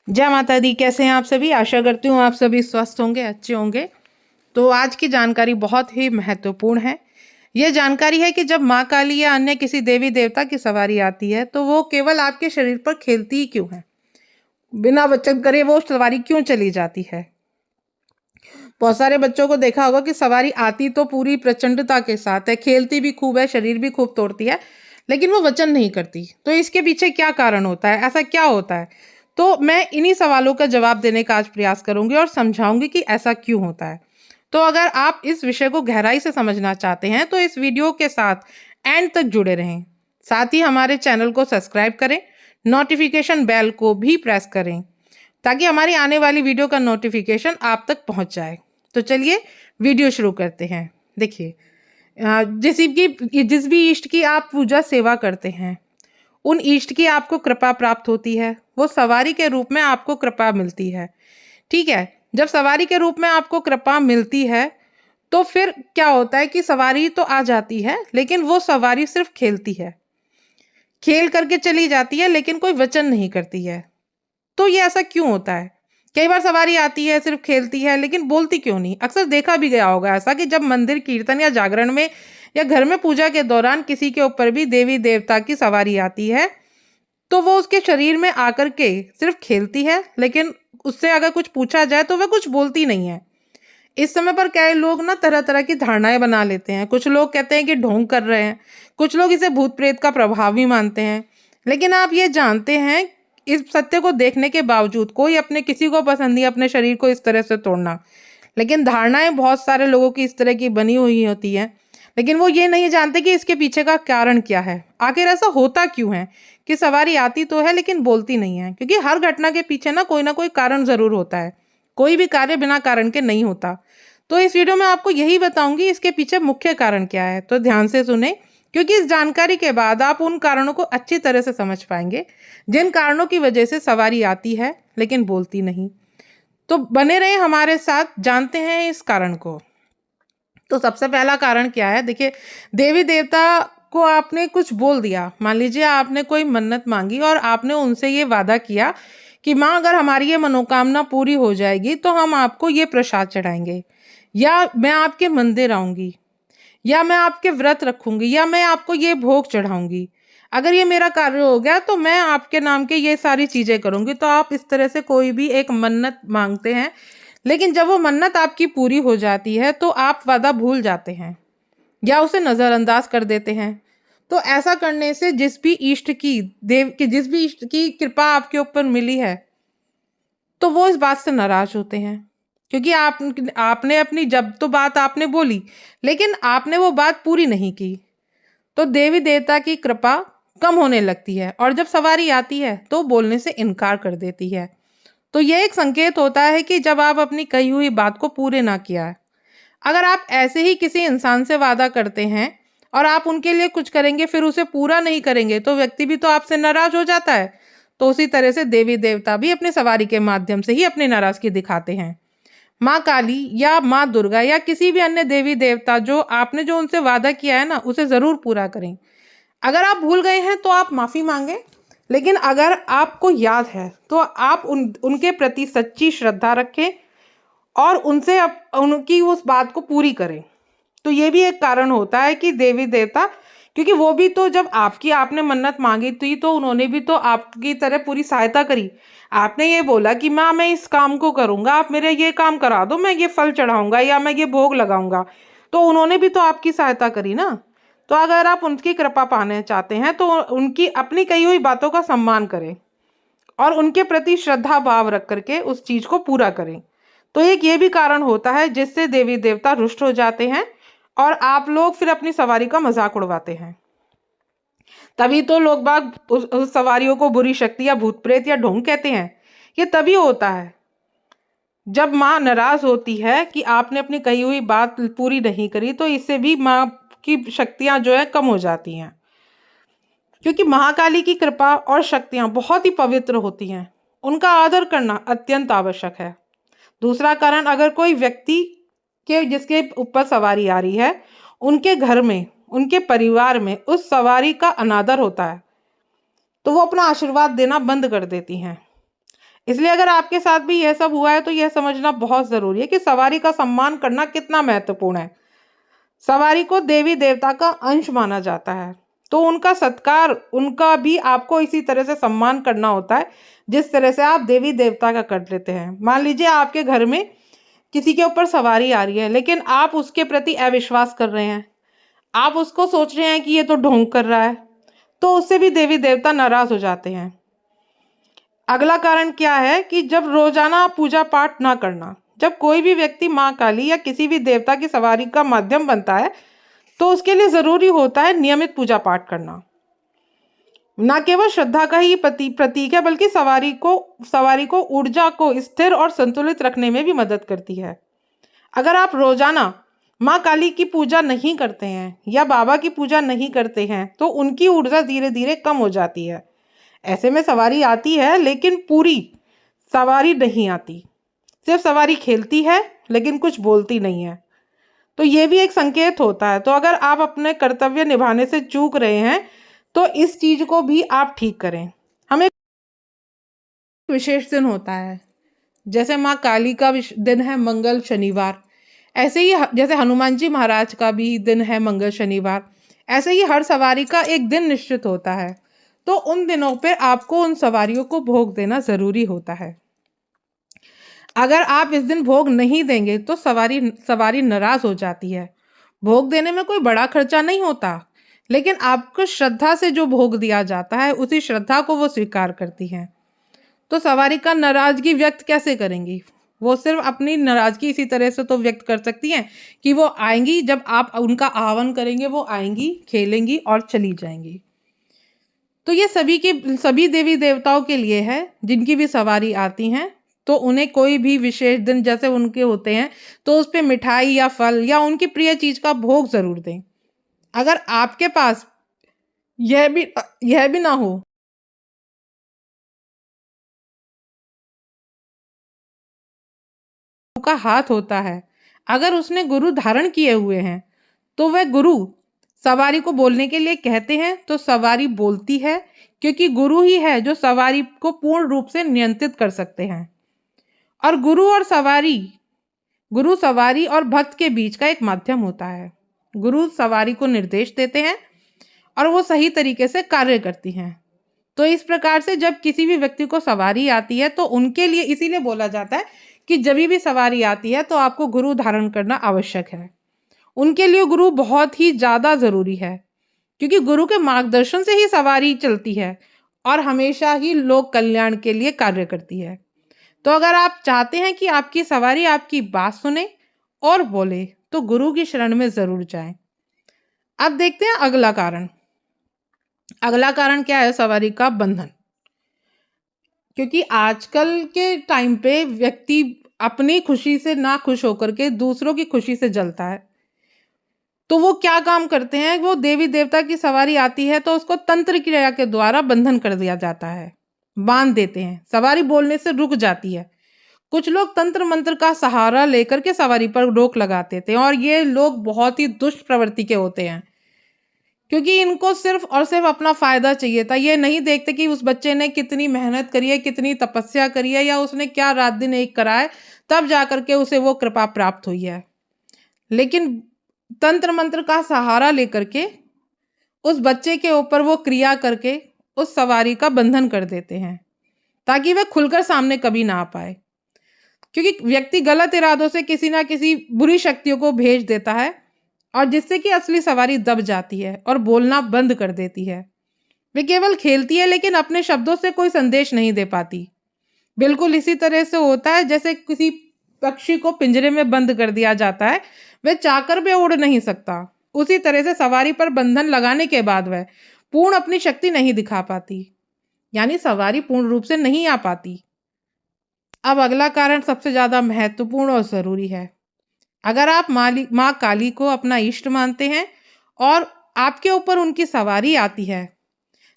जय माता दी। कैसे हैं आप सभी? आशा करती हूँ आप सभी स्वस्थ होंगे, अच्छे होंगे। तो आज की जानकारी बहुत ही महत्वपूर्ण है। यह जानकारी है कि जब माँ काली या अन्य किसी देवी देवता की सवारी आती है तो वो केवल आपके शरीर पर खेलती ही क्यों है, बिना वचन करे वो सवारी क्यों चली जाती है। बहुत सारे बच्चों को देखा होगा कि सवारी आती तो पूरी प्रचंडता के साथ है, खेलती भी खूब है, शरीर भी खूब तोड़ती है, लेकिन वो वचन नहीं करती। तो इसके पीछे क्या कारण होता है, ऐसा क्या होता है? तो मैं इन्हीं सवालों का जवाब देने का आज प्रयास करूंगी और समझाऊंगी कि ऐसा क्यों होता है। तो अगर आप इस विषय को गहराई से समझना चाहते हैं तो इस वीडियो के साथ एंड तक जुड़े रहें। साथ ही हमारे चैनल को सब्सक्राइब करें, नोटिफिकेशन बेल को भी प्रेस करें ताकि हमारी आने वाली वीडियो का नोटिफिकेशन आप तक पहुंच जाए। तो चलिए वीडियो शुरू करते हैं। देखिए, जिस भी इष्ट की आप पूजा सेवा करते हैं उन इष्ट की आपको कृपा प्राप्त होती है। वो सवारी के रूप में आपको कृपा मिलती है। ठीक है, जब सवारी के रूप में आपको कृपा मिलती है तो फिर क्या होता है कि सवारी तो आ जाती है, लेकिन वो सवारी सिर्फ खेलती है, खेल करके चली जाती है, लेकिन कोई वचन नहीं करती है। तो ये ऐसा क्यों होता है? कई बार सवारी आती है, सिर्फ खेलती है, लेकिन बोलती क्यों नहीं? अक्सर देखा भी गया होगा ऐसा कि जब मंदिर कीर्तन या जागरण में या घर में पूजा के दौरान किसी के ऊपर भी देवी देवता की सवारी आती है तो वो उसके शरीर में आकर के सिर्फ खेलती है, लेकिन उससे अगर कुछ पूछा जाए तो वह कुछ बोलती नहीं है। इस समय पर कई लोग ना तरह तरह की धारणाएं बना लेते हैं। कुछ लोग कहते हैं कि ढोंग कर रहे हैं, कुछ लोग इसे भूत प्रेत का प्रभाव भी मानते हैं। लेकिन आप ये जानते हैं, इस सत्य को देखने के बावजूद कोई अपने किसी को पसंद नहीं अपने शरीर को इस तरह से तोड़ना। लेकिन धारणाएं बहुत सारे लोगों की इस तरह की बनी हुई होती हैं, लेकिन वो ये नहीं जानते कि इसके पीछे का कारण क्या है। आखिर ऐसा होता क्यों है कि सवारी आती तो है लेकिन बोलती नहीं है? क्योंकि हर घटना के पीछे ना कोई कारण जरूर होता है। कोई भी कार्य बिना कारण के नहीं होता। तो इस वीडियो में आपको यही बताऊंगी इसके पीछे मुख्य कारण क्या है। तो ध्यान से सुने, क्योंकि इस जानकारी के बाद आप उन कारणों को अच्छी तरह से समझ पाएंगे जिन कारणों की वजह से सवारी आती है लेकिन बोलती नहीं। तो बने रहे हमारे साथ, जानते हैं इस कारण को। तो सबसे पहला कारण क्या है? देखिए, देवी देवता को आपने कुछ बोल दिया। मान लीजिए आपने कोई मन्नत मांगी और आपने उनसे ये वादा किया कि माँ, अगर हमारी ये मनोकामना पूरी हो जाएगी तो हम आपको ये प्रसाद चढ़ाएंगे, या मैं आपके मंदिर आऊंगी, या मैं आपके व्रत रखूंगी, या मैं आपको ये भोग चढ़ाऊंगी। अगर ये मेरा कार्य हो गया तो मैं आपके नाम के ये सारी चीजें करूंगी। तो आप इस तरह से कोई भी एक मन्नत मांगते हैं, लेकिन जब वो मन्नत आपकी पूरी हो जाती है तो आप वादा भूल जाते हैं या उसे नजरअंदाज कर देते हैं। तो ऐसा करने से जिस भी इष्ट की कृपा आपके ऊपर मिली है तो वो इस बात से नाराज होते हैं, क्योंकि आपने अपनी जब तो बात आपने बोली, लेकिन आपने वो बात पूरी नहीं की। तो देवी देवता की कृपा कम होने लगती है और जब सवारी आती है तो बोलने से इनकार कर देती है। तो यह एक संकेत होता है कि जब आप अपनी कही हुई बात को पूरे ना किया है। अगर आप ऐसे ही किसी इंसान से वादा करते हैं और आप उनके लिए कुछ करेंगे फिर उसे पूरा नहीं करेंगे तो व्यक्ति भी तो आपसे नाराज हो जाता है। तो उसी तरह से देवी देवता भी अपनी सवारी के माध्यम से ही अपनी नाराजगी दिखाते हैं। माँ काली या माँ दुर्गा या किसी भी अन्य देवी देवता, जो आपने जो उनसे वादा किया है ना, उसे जरूर पूरा करें। अगर आप भूल गए हैं तो आप माफी मांगे, लेकिन अगर आपको याद है तो आप उनके प्रति सच्ची श्रद्धा रखें और उनकी उस बात को पूरी करें। तो ये भी एक कारण होता है कि देवी देवता, क्योंकि वो भी तो जब आपने मन्नत मांगी थी तो उन्होंने भी तो आपकी तरह पूरी सहायता करी। आपने ये बोला कि माँ, मैं इस काम को करूंगा, आप मेरे ये काम करा दो, मैं ये फल चढ़ाऊंगा या मैं ये भोग लगाऊंगा। तो उन्होंने भी तो आपकी सहायता करी ना। तो अगर आप उनकी कृपा पाने चाहते हैं तो उनकी अपनी कही हुई बातों का सम्मान करें और उनके प्रति श्रद्धा भाव रख करके उस चीज को पूरा करें। तो एक ये भी कारण होता है जिससे देवी देवता रुष्ट हो जाते हैं और आप लोग फिर अपनी सवारी का मजाक उड़वाते हैं। तभी तो लोग बाग उस सवारियों को बुरी शक्ति या भूत प्रेत या ढोंग कहते हैं। ये तभी होता है जब माँ नाराज होती है कि आपने अपनी कही हुई बात पूरी नहीं करी, तो इससे भी माँ की शक्तियां जो है कम हो जाती हैं। क्योंकि महाकाली की कृपा और शक्तियां बहुत ही पवित्र होती हैं, उनका आदर करना अत्यंत आवश्यक है। दूसरा कारण, अगर कोई व्यक्ति के जिसके ऊपर सवारी आ रही है, उनके घर में, उनके परिवार में उस सवारी का अनादर होता है तो वो अपना आशीर्वाद देना बंद कर देती हैं। इसलिए अगर आपके साथ भी यह सब हुआ है तो यह समझना बहुत जरूरी है कि सवारी का सम्मान करना कितना महत्वपूर्ण है। सवारी को देवी देवता का अंश माना जाता है, तो उनका सत्कार, उनका भी आपको इसी तरह से सम्मान करना होता है जिस तरह से आप देवी देवता का कर लेते हैं। मान लीजिए आपके घर में किसी के ऊपर सवारी आ रही है, लेकिन आप उसके प्रति अविश्वास कर रहे हैं, आप उसको सोच रहे हैं कि ये तो ढोंग कर रहा है, तो उससे भी देवी देवता नाराज हो जाते हैं। अगला कारण क्या है कि जब रोजाना पूजा पाठ ना करना, जब कोई भी व्यक्ति माँ काली या किसी भी देवता की सवारी का माध्यम बनता है तो उसके लिए जरूरी होता है नियमित पूजा पाठ करना। न केवल श्रद्धा का ही प्रतीक है, बल्कि सवारी को ऊर्जा को स्थिर और संतुलित रखने में भी मदद करती है। अगर आप रोजाना माँ काली की पूजा नहीं करते हैं या बाबा की पूजा नहीं करते हैं तो उनकी ऊर्जा धीरे धीरे कम हो जाती है। ऐसे में सवारी आती है लेकिन पूरी सवारी नहीं आती, सिर्फ सवारी खेलती है लेकिन कुछ बोलती नहीं है। तो ये भी एक संकेत होता है। तो अगर आप अपने कर्तव्य निभाने से चूक रहे हैं तो इस चीज को भी आप ठीक करें। हमें विशेष दिन होता है, जैसे माँ काली का दिन है मंगल शनिवार, ऐसे ही जैसे हनुमान जी महाराज का भी दिन है मंगल शनिवार, ऐसे ही हर सवारी का एक दिन निश्चित होता है। तो उन दिनों पे आपको उन सवारियों को भोग देना जरूरी होता है। अगर आप इस दिन भोग नहीं देंगे तो सवारी नाराज हो जाती है। भोग देने में कोई बड़ा खर्चा नहीं होता, लेकिन आपको श्रद्धा से जो भोग दिया जाता है उसी श्रद्धा को वो स्वीकार करती है। तो सवारी का नाराजगी व्यक्त कैसे करेंगी? वो सिर्फ अपनी नाराजगी इसी तरह से तो व्यक्त कर सकती हैं कि वो आएंगी, जब आप उनका आह्वान करेंगे वो आएंगी, खेलेंगी और चली जाएंगी। तो ये सभी देवी देवताओं के लिए है जिनकी भी सवारी आती हैं, तो उन्हें कोई भी विशेष दिन जैसे उनके होते हैं तो उस पे मिठाई या फल या उनकी प्रिय चीज का भोग जरूर दें। अगर आपके पास यह भी ना हो का हाथ होता है, अगर उसने गुरु धारण किए हुए हैं तो वह गुरु सवारी को बोलने के लिए कहते हैं तो सवारी बोलती है, क्योंकि गुरु ही है जो सवारी को पूर्ण रूप से नियंत्रित कर सकते हैं। और गुरु सवारी और भक्त के बीच का एक माध्यम होता है। गुरु सवारी को निर्देश देते हैं और वो सही तरीके से कार्य करती हैं। तो इस प्रकार से जब किसी भी व्यक्ति को सवारी आती है तो उनके लिए इसीलिए बोला जाता है कि जब भी सवारी आती है तो आपको गुरु धारण करना आवश्यक है। उनके लिए गुरु बहुत ही ज्यादा जरूरी है, क्योंकि गुरु के मार्गदर्शन से ही सवारी चलती है और हमेशा ही लोक कल्याण के लिए कार्य करती है। तो अगर आप चाहते हैं कि आपकी सवारी आपकी बात सुने और बोले तो गुरु की शरण में जरूर जाएं। अब देखते हैं अगला कारण। अगला कारण क्या है? सवारी का बंधन। क्योंकि आजकल के टाइम पे व्यक्ति अपनी खुशी से ना खुश होकर के दूसरों की खुशी से जलता है। तो वो क्या काम करते हैं, वो देवी देवता की सवारी आती है तो उसको तंत्र क्रिया के द्वारा बंधन कर दिया जाता है, बांध देते हैं, सवारी बोलने से रुक जाती है। कुछ लोग तंत्र मंत्र का सहारा लेकर के सवारी पर रोक लगाते थे और ये लोग बहुत ही दुष्ट प्रवृत्ति के होते हैं, क्योंकि इनको सिर्फ और सिर्फ अपना फायदा चाहिए था। ये नहीं देखते कि उस बच्चे ने कितनी मेहनत करी है, कितनी तपस्या करी है, या उसने क्या रात दिन एक करा है, तब जाकर के उसे वो कृपा प्राप्त हुई है। लेकिन तंत्र मंत्र का सहारा लेकर के उस बच्चे के ऊपर वो क्रिया करके उस सवारी का बंधन कर देते हैं ताकि वह खुलकर सामने कभी ना आ पाए। क्योंकि व्यक्ति गलत इरादों से किसी ना किसी बुरी शक्तियों को भेज देता है और जिससे कि असली सवारी दब जाती है और बोलना बंद कर देती है। वे केवल खेलती है लेकिन अपने शब्दों से कोई संदेश नहीं दे पाती। बिल्कुल इसी तरह से होता है जैसे किसी पक्षी को पिंजरे में बंद कर दिया जाता है, वह चाहकर भी उड़ नहीं सकता। उसी तरह से सवारी पर बंधन लगाने के बाद वह पूर्ण अपनी शक्ति नहीं दिखा पाती, यानी सवारी पूर्ण रूप से नहीं आ पाती। अब अगला कारण सबसे ज्यादा महत्वपूर्ण और जरूरी है। अगर आप माँ काली को अपना इष्ट मानते हैं और आपके ऊपर उनकी सवारी आती है,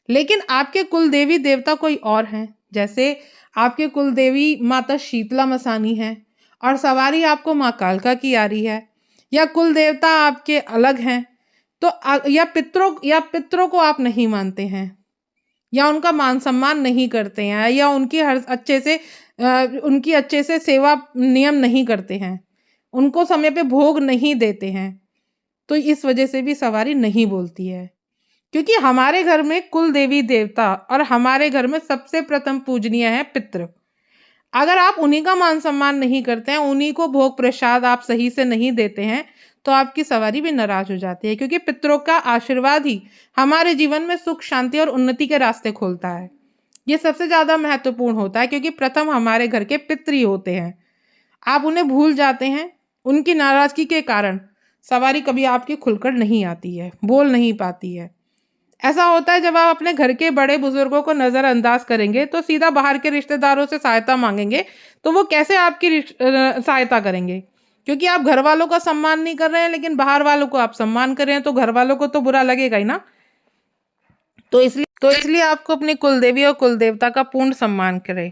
लेकिन आपके कुल देवी देवता कोई और हैं, जैसे आपके कुल देवी माता शीतला मसानी है और सवारी आपको माँ कालका की आ रही है, या कुल देवता आपके अलग हैं, तो या पितरों को आप नहीं मानते हैं, या उनका मान सम्मान नहीं करते हैं, या उनकी उनकी अच्छे से सेवा नियम नहीं करते हैं, उनको समय पे भोग नहीं देते हैं, तो इस वजह से भी सवारी नहीं बोलती है। क्योंकि हमारे घर में कुल देवी देवता और हमारे घर में सबसे प्रथम पूजनीय है पितृ। अगर आप उन्हीं का मान सम्मान नहीं करते हैं, उन्हीं को भोग प्रसाद आप सही से नहीं देते हैं, तो आपकी सवारी भी नाराज हो जाती है। क्योंकि पितरों का आशीर्वाद ही हमारे जीवन में सुख, शांति और उन्नति के रास्ते खोलता है। ये सबसे ज्यादा महत्वपूर्ण होता है, क्योंकि प्रथम हमारे घर के पितृ ही होते हैं। आप उन्हें भूल जाते हैं, उनकी नाराजगी के कारण सवारी कभी आपकी खुलकर नहीं आती है, बोल नहीं पाती है। ऐसा होता है जब आप अपने घर के बड़े बुजुर्गों को नजरअंदाज करेंगे तो सीधा बाहर के रिश्तेदारों से सहायता मांगेंगे, तो वो कैसे आपकी सहायता करेंगे? क्योंकि आप घर वालों का सम्मान नहीं कर रहे हैं, लेकिन बाहर वालों को आप सम्मान कर रहे हैं, तो घर वालों को तो बुरा लगेगा ही ना। तो इसलिए आपको अपनी कुलदेवी और कुलदेवता का पूर्ण सम्मान करें,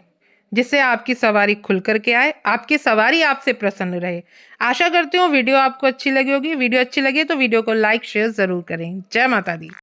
जिससे आपकी सवारी खुल करके आए, आपकी सवारी आपसे प्रसन्न रहे। आशा करती हूँ वीडियो आपको अच्छी लगी होगी। वीडियो अच्छी लगी तो वीडियो को लाइक शेयर जरूर करें। जय माता दी।